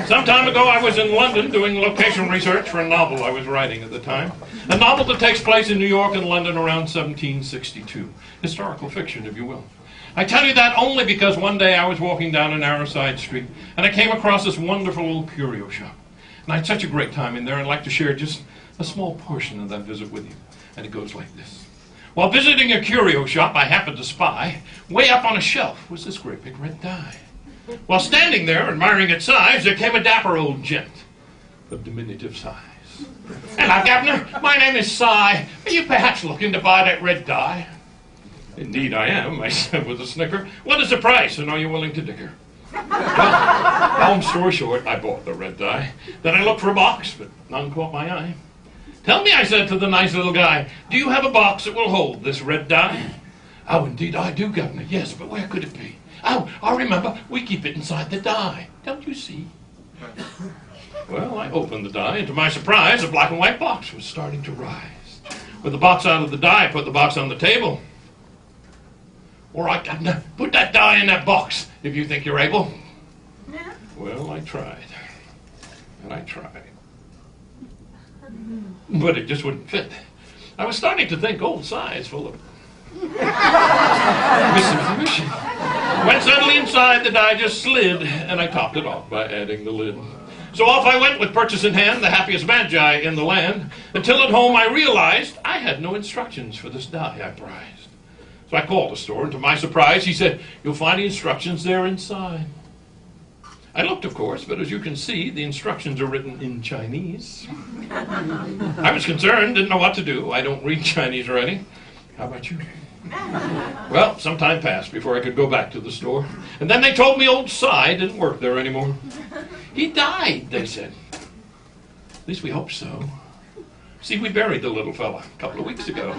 Some time ago, I was in London doing location research for a novel I was writing at the time. A novel that takes place in New York and London around 1762. Historical fiction, if you will. I tell you that only because one day I was walking down a narrow side street and I came across this wonderful little curio shop. And I had such a great time in there, I'd like to share just a small portion of that visit with you. And it goes like this. While visiting a curio shop, I happened to spy, way up on a shelf was this great big red die. While standing there, admiring its size, there came a dapper old gent of diminutive size. "Hello, Governor. My name is Cy. Are you perhaps looking to buy that red die?" "Indeed I am," I said with a snicker. "What is the price, and are you willing to dicker?" Well, long story short, I bought the red die. Then I looked for a box, but none caught my eye. "Tell me," I said to the nice little guy, "do you have a box that will hold this red die?" "Oh, indeed I do, Governor. Yes, but where could it be?" "Oh, I remember. We keep it inside the die. Don't you see?" Well, I opened the die, and to my surprise, a black and white box was starting to rise. With the box out of the die, I put the box on the table. "All right, Governor, put that die in that box, if you think you're able." Well, I tried. And I tried. But it just wouldn't fit. I was starting to think old Cy is full of misinformation. When suddenly inside, the die just slid, and I topped it off by adding the lid. So off I went with purchase in hand, the happiest magi in the land, until at home I realized I had no instructions for this die I prized. So I called the store, and to my surprise, he said, "You'll find the instructions there inside." I looked, of course, but as you can see, the instructions are written in Chinese. I was concerned, didn't know what to do. I don't read Chinese writing. How about you? Well, some time passed before I could go back to the store. And then they told me old Cy didn't work there anymore. He died, they said. At least we hope so. See, we buried the little fella a couple of weeks ago.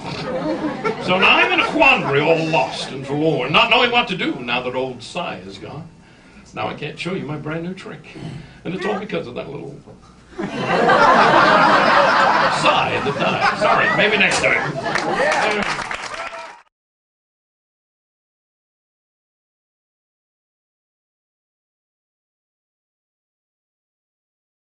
So now I'm in a quandary, all lost and forlorn, not knowing what to do now that old Cy is gone. Now I can't show you my brand new trick. And it's all because of that little Cy that died. Sorry, maybe next time.